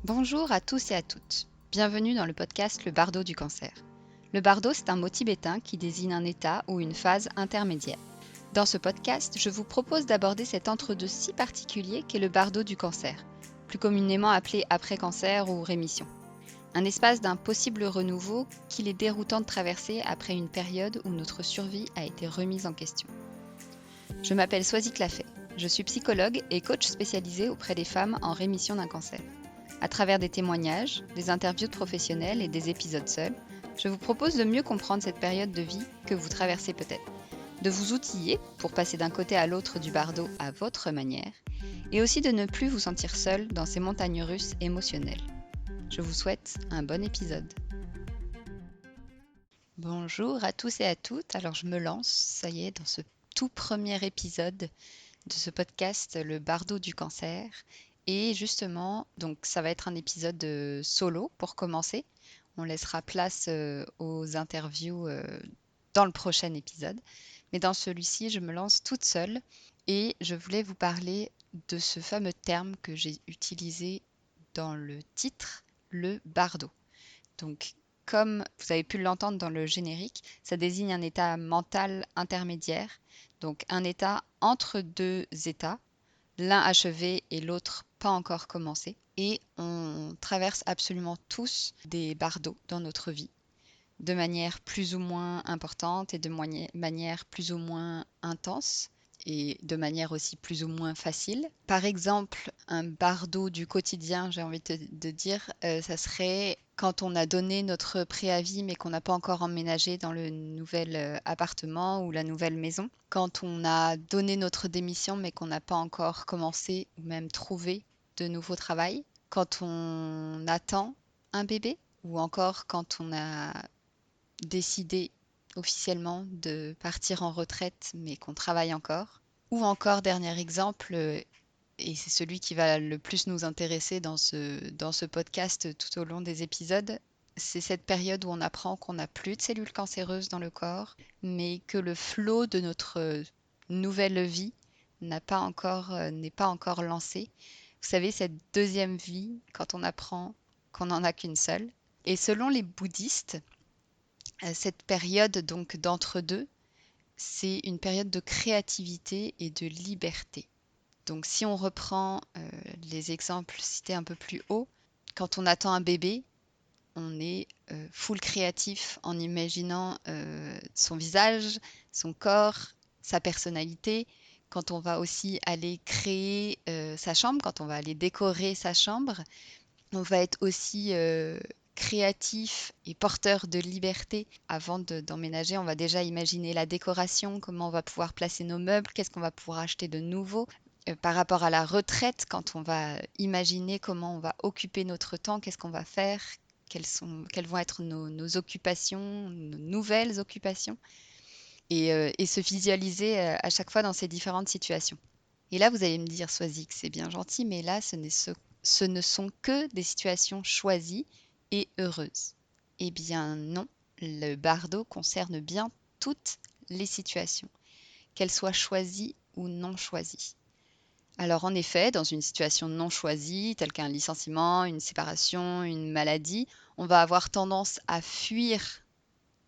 Bonjour à tous et à toutes. Bienvenue dans le podcast Le Bardo du cancer. Le bardo, c'est un mot tibétain qui désigne un état ou une phase intermédiaire. Dans ce podcast, je vous propose d'aborder cet entre-deux si particulier qu'est le bardo du cancer, plus communément appelé après-cancer ou rémission. Un espace d'un possible renouveau qu'il est déroutant de traverser après une période où notre survie a été remise en question. Je m'appelle Swazik Lafay. Je suis psychologue et coach spécialisé auprès des femmes en rémission d'un cancer. À travers des témoignages, des interviews de professionnels et des épisodes seuls, je vous propose de mieux comprendre cette période de vie que vous traversez peut-être, de vous outiller pour passer d'un côté à l'autre du bardo à votre manière, et aussi de ne plus vous sentir seul dans ces montagnes russes émotionnelles. Je vous souhaite un bon épisode. Bonjour à tous et à toutes, alors je me lance, ça y est, dans ce tout premier épisode de ce podcast, Le Bardo du cancer. Et justement, donc ça va être un épisode solo pour commencer. On laissera place aux interviews dans le prochain épisode. Mais dans celui-ci, je me lance toute seule et je voulais vous parler de ce fameux terme que j'ai utilisé dans le titre, le bardo. Donc, comme vous avez pu l'entendre dans le générique, ça désigne un état mental intermédiaire, donc un état entre deux états, l'un achevé et l'autre pas encore commencé. Et on traverse absolument tous des bardos dans notre vie, de manière plus ou moins importante et de manière plus ou moins intense et de manière aussi plus ou moins facile. Par exemple, un bardo du quotidien, j'ai envie de dire, ça serait quand on a donné notre préavis mais qu'on n'a pas encore emménagé dans le nouvel appartement ou la nouvelle maison. Quand on a donné notre démission mais qu'on n'a pas encore commencé ou même trouvé de nouveau travail. Quand on attend un bébé ou encore quand on a décidé officiellement de partir en retraite mais qu'on travaille encore. Ou encore, dernier exemple, et c'est celui qui va le plus nous intéresser dans ce podcast tout au long des épisodes, c'est cette période où on apprend qu'on n'a plus de cellules cancéreuses dans le corps, mais que le flot de notre nouvelle vie n'est pas encore lancé. Vous savez, cette deuxième vie, quand on apprend qu'on n'en a qu'une seule. Et selon les bouddhistes, cette période donc d'entre-deux, c'est une période de créativité et de liberté. Donc si on reprend les exemples cités un peu plus haut, quand on attend un bébé, on est full créatif en imaginant son visage, son corps, sa personnalité. Quand on va aussi aller créer sa chambre, quand on va aller décorer sa chambre, on va être aussi créatif et porteur de liberté. Avant d'emménager, on va déjà imaginer la décoration, comment on va pouvoir placer nos meubles, qu'est-ce qu'on va pouvoir acheter de nouveau. Par rapport à la retraite, quand on va imaginer comment on va occuper notre temps, qu'est-ce qu'on va faire, quelles vont être nos occupations, nos nouvelles occupations, et se visualiser à chaque fois dans ces différentes situations. Et là, vous allez me dire, Swazik, c'est bien gentil, mais là, ce ne sont que des situations choisies et heureuses. Eh bien non, le bardo concerne bien toutes les situations, qu'elles soient choisies ou non choisies. Alors en effet, dans une situation non choisie, telle qu'un licenciement, une séparation, une maladie, on va avoir tendance à fuir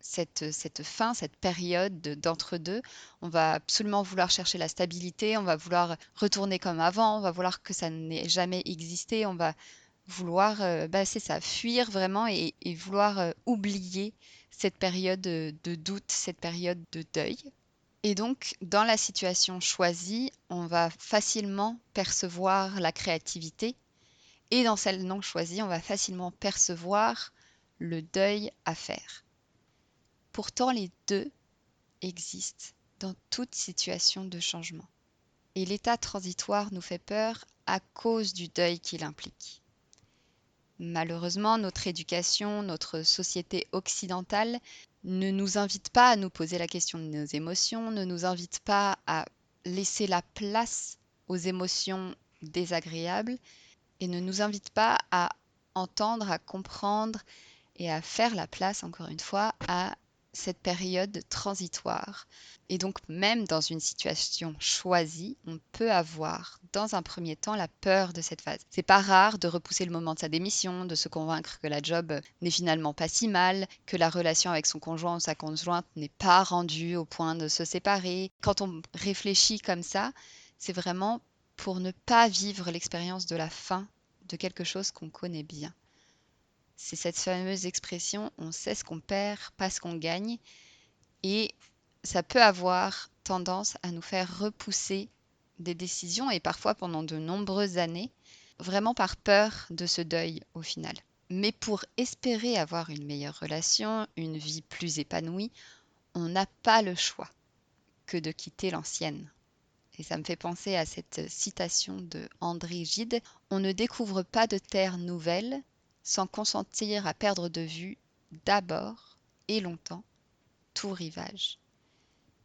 cette fin, cette période d'entre-deux. On va absolument vouloir chercher la stabilité, on va vouloir retourner comme avant, on va vouloir que ça n'ait jamais existé, on va vouloir, c'est ça, fuir vraiment et vouloir oublier cette période de doute, cette période de deuil. Et donc, dans la situation choisie, on va facilement percevoir la créativité et dans celle non choisie, on va facilement percevoir le deuil à faire. Pourtant, les deux existent dans toute situation de changement. Et l'état transitoire nous fait peur à cause du deuil qu'il implique. Malheureusement, notre éducation, notre société occidentale ne nous invite pas à nous poser la question de nos émotions, ne nous invite pas à laisser la place aux émotions désagréables et ne nous invite pas à entendre, à comprendre et à faire la place, encore une fois, à cette période transitoire. Et donc, même dans une situation choisie, on peut avoir, dans un premier temps, la peur de cette phase. C'est pas rare de repousser le moment de sa démission, de se convaincre que la job n'est finalement pas si mal, que la relation avec son conjoint ou sa conjointe n'est pas rendue au point de se séparer. Quand on réfléchit comme ça, c'est vraiment pour ne pas vivre l'expérience de la fin de quelque chose qu'on connaît bien. C'est cette fameuse expression, on sait ce qu'on perd, pas ce qu'on gagne, et ça peut avoir tendance à nous faire repousser des décisions, et parfois pendant de nombreuses années, vraiment par peur de ce deuil au final. Mais pour espérer avoir une meilleure relation, une vie plus épanouie, on n'a pas le choix que de quitter l'ancienne. Et ça me fait penser à cette citation de André Gide: on ne découvre pas de terre nouvelle sans consentir à perdre de vue d'abord et longtemps tout rivage.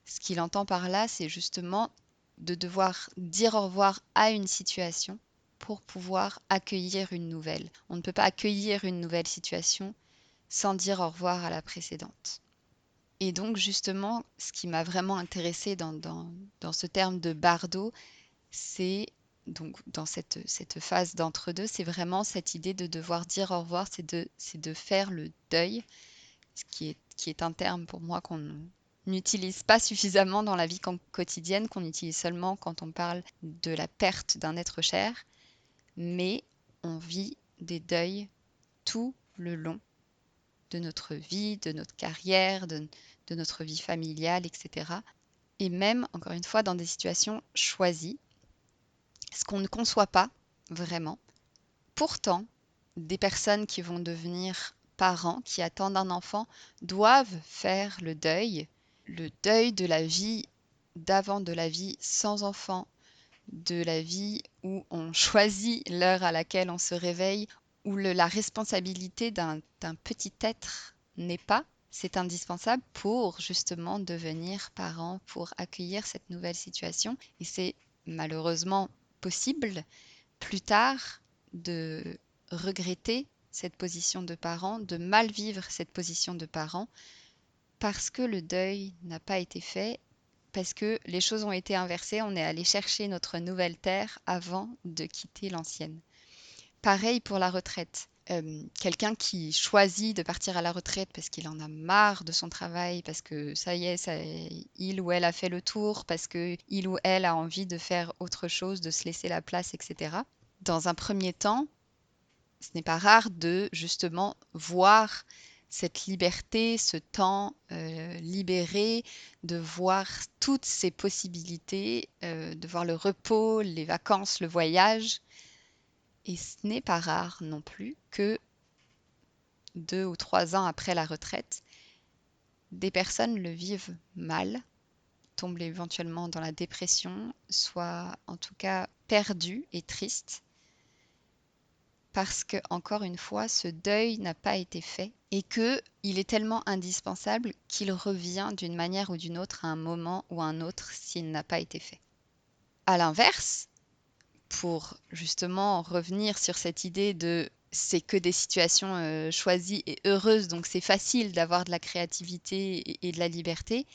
Ce qu'il entend par là, c'est justement de devoir dire au revoir à une situation pour pouvoir accueillir une nouvelle. On ne peut pas accueillir une nouvelle situation sans dire au revoir à la précédente. Et donc justement, ce qui m'a vraiment intéressée dans ce terme de bardo, c'est donc dans cette phase d'entre-deux, c'est vraiment cette idée de devoir dire au revoir, c'est de faire le deuil, ce qui est un terme pour moi qu'on n'utilise pas suffisamment dans la vie quotidienne, qu'on utilise seulement quand on parle de la perte d'un être cher, mais on vit des deuils tout le long de notre vie, de notre carrière, de notre vie familiale, etc. Et même, encore une fois, dans des situations choisies, ce qu'on ne conçoit pas vraiment. Pourtant, des personnes qui vont devenir parents, qui attendent un enfant, doivent faire le deuil de la vie d'avant, de la vie sans enfant, de la vie où on choisit l'heure à laquelle on se réveille, où la responsabilité d'un petit être n'est pas. C'est indispensable pour justement devenir parent, pour accueillir cette nouvelle situation. Et c'est malheureusement possible plus tard de regretter cette position de parent, de mal vivre cette position de parent, parce que le deuil n'a pas été fait, parce que les choses ont été inversées, on est allé chercher notre nouvelle terre avant de quitter l'ancienne. Pareil pour la retraite. Quelqu'un qui choisit de partir à la retraite parce qu'il en a marre de son travail, parce que ça y est, il ou elle a fait le tour, parce que il ou elle a envie de faire autre chose, de se laisser la place, etc. Dans un premier temps, ce n'est pas rare de justement voir cette liberté, ce temps libéré, de voir toutes ces possibilités, de voir le repos, les vacances, le voyage. Et ce n'est pas rare non plus que 2 ou 3 ans après la retraite, des personnes le vivent mal, tombent éventuellement dans la dépression, soient en tout cas perdues et tristes, parce que, encore une fois, ce deuil n'a pas été fait et qu'il est tellement indispensable qu'il revient d'une manière ou d'une autre à un moment ou à un autre s'il n'a pas été fait. À l'inverse, pour justement revenir sur cette idée de c'est que des situations choisies et heureuses, donc c'est facile d'avoir de la créativité et de la liberté.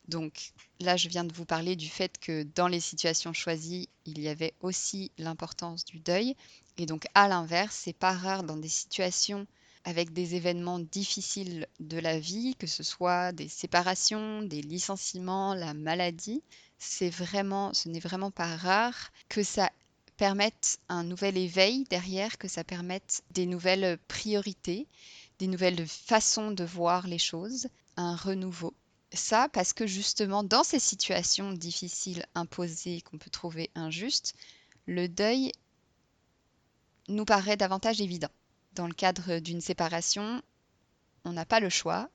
Donc là, je viens de vous parler du fait que dans les situations choisies, il y avait aussi l'importance du deuil. Et donc à l'inverse, c'est pas rare dans des situations avec des événements difficiles de la vie, que ce soit des séparations, des licenciements, la maladie, ce n'est vraiment pas rare que ça permette un nouvel éveil derrière, que ça permette des nouvelles priorités, des nouvelles façons de voir les choses, un renouveau. Ça parce que justement, dans ces situations difficiles, imposées, qu'on peut trouver injustes, le deuil nous paraît davantage évident. Dans le cadre d'une séparation, on n'a pas le choix.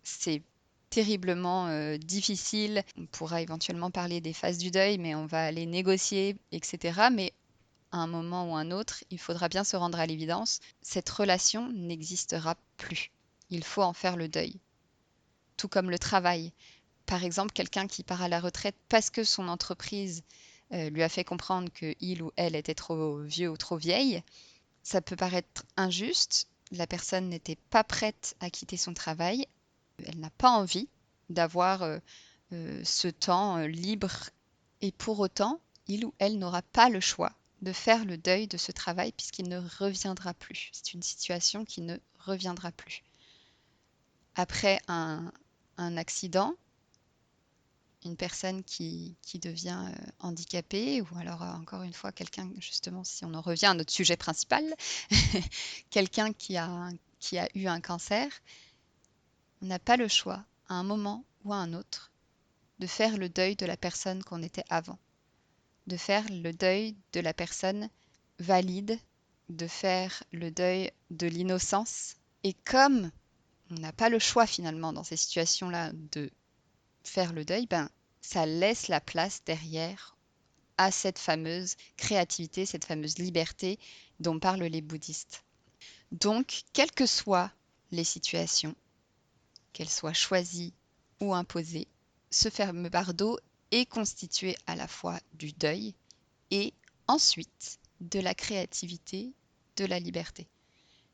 C'est terriblement difficile. On pourra éventuellement parler des phases du deuil, mais on va aller négocier, etc. Mais à un moment ou un autre, il faudra bien se rendre à l'évidence, cette relation n'existera plus. Il faut en faire le deuil. Tout comme le travail. Par exemple, quelqu'un qui part à la retraite parce que son entreprise lui a fait comprendre qu'il ou elle était trop vieux ou trop vieille, ça peut paraître injuste. La personne n'était pas prête à quitter son travail. Elle n'a pas envie d'avoir ce temps libre et pour autant, il ou elle n'aura pas le choix de faire le deuil de ce travail puisqu'il ne reviendra plus. C'est une situation qui ne reviendra plus. Après un accident, une personne qui devient handicapée, ou alors encore une fois quelqu'un, justement, si on en revient à notre sujet principal, quelqu'un qui a eu un cancer, on n'a pas le choix, à un moment ou à un autre, de faire le deuil de la personne qu'on était avant, de faire le deuil de la personne valide, de faire le deuil de l'innocence. Et comme on n'a pas le choix finalement dans ces situations-là de faire le deuil, ben, ça laisse la place derrière à cette fameuse créativité, cette fameuse liberté dont parlent les bouddhistes. Donc, quelles que soient les situations, qu'elles soient choisies ou imposées, ce fameux bardo est constitué à la fois du deuil et ensuite de la créativité, de la liberté.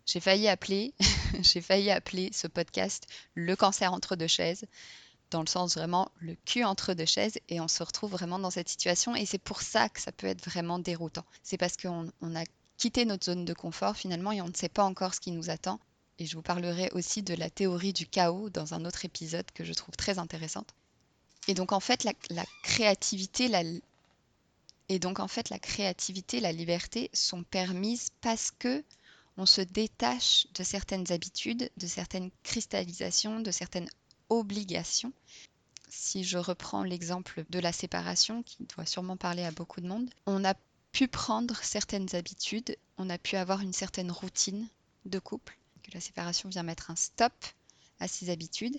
J'ai failli appeler, j'ai failli appeler ce podcast Le cancer entre deux chaises, dans le sens vraiment le cul entre deux chaises, et on se retrouve vraiment dans cette situation et c'est pour ça que ça peut être vraiment déroutant. C'est parce qu'on a quitté notre zone de confort finalement et on ne sait pas encore ce qui nous attend. Et je vous parlerai aussi de la théorie du chaos dans un autre épisode que je trouve très intéressante. Et donc en fait la créativité, la liberté sont permises parce que on se détache de certaines habitudes, de certaines cristallisations, de certaines obligations. Si je reprends l'exemple de la séparation, qui doit sûrement parler à beaucoup de monde, on a pu prendre certaines habitudes, on a pu avoir une certaine routine de couple, que la séparation vient mettre un stop à ces habitudes,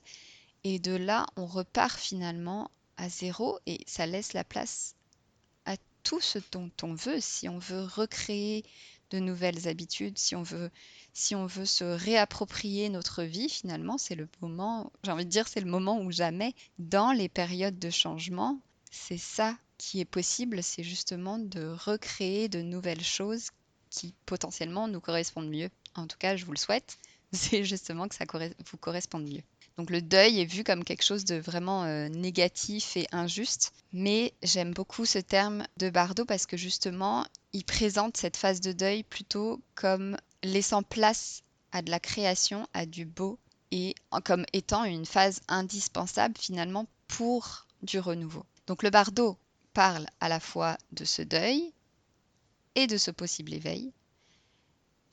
et de là, on repart finalement à zéro et ça laisse la place à tout ce dont on veut. Si on veut recréer de nouvelles habitudes, si on veut se réapproprier notre vie, finalement, c'est le moment, j'ai envie de dire, c'est le moment ou jamais. Dans les périodes de changement, c'est ça qui est possible, c'est justement de recréer de nouvelles choses qui potentiellement nous correspondent mieux. En tout cas, je vous le souhaite, c'est justement que ça vous corresponde mieux. Donc le deuil est vu comme quelque chose de vraiment négatif et injuste, mais j'aime beaucoup ce terme de Bardot parce que justement, il présente cette phase de deuil plutôt comme laissant place à de la création, à du beau, et comme étant une phase indispensable finalement pour du renouveau. Donc le Bardot parle à la fois de ce deuil et de ce possible éveil,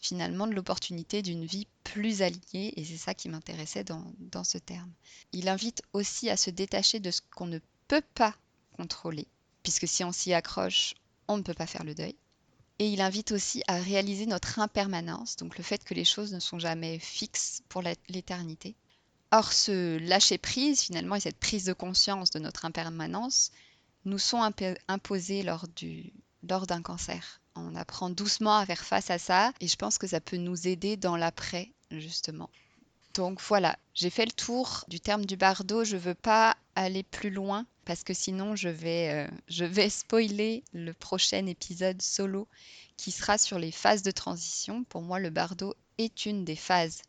finalement de l'opportunité d'une vie plus alignée, et c'est ça qui m'intéressait dans ce terme. Il invite aussi à se détacher de ce qu'on ne peut pas contrôler, puisque si on s'y accroche, on ne peut pas faire le deuil. Et il invite aussi à réaliser notre impermanence, donc le fait que les choses ne sont jamais fixes pour l'éternité. Or, ce lâcher-prise, finalement, et cette prise de conscience de notre impermanence, nous sont imposés lors d'un cancer. On apprend doucement à faire face à ça et je pense que ça peut nous aider dans l'après, justement. Donc voilà, j'ai fait le tour du terme du bardo. Je ne veux pas aller plus loin parce que sinon je vais spoiler le prochain épisode solo qui sera sur les phases de transition. Pour moi, le bardo est une des phases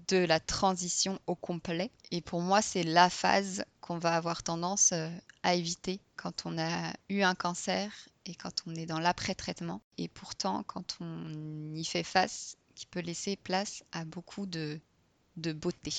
de la transition au complet. Et pour moi, c'est la phase qu'on va avoir tendance à éviter quand on a eu un cancer et quand on est dans l'après-traitement. Et pourtant, quand on y fait face, qui peut laisser place à beaucoup de beauté.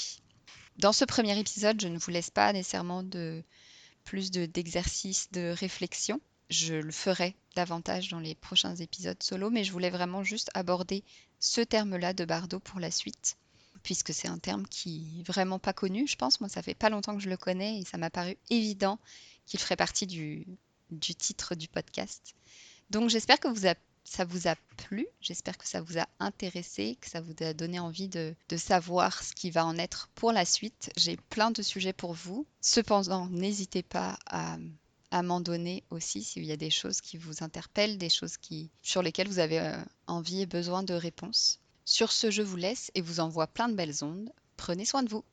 Dans ce premier épisode, je ne vous laisse pas nécessairement d'exercices de réflexion. Je le ferai davantage dans les prochains épisodes solo, mais je voulais vraiment juste aborder ce terme-là de Bardot pour la suite, puisque c'est un terme qui est vraiment pas connu, je pense. Moi, ça fait pas longtemps que je le connais et ça m'a paru évident qu'il ferait partie du titre du podcast. Donc, j'espère que ça vous a plu, j'espère que ça vous a intéressé, que ça vous a donné envie de savoir ce qui va en être pour la suite. J'ai plein de sujets pour vous. Cependant, n'hésitez pas à m'en donner aussi s'il y a des choses qui vous interpellent, des choses sur lesquelles vous avez envie et besoin de réponses. Sur ce, je vous laisse et vous envoie plein de belles ondes. Prenez soin de vous.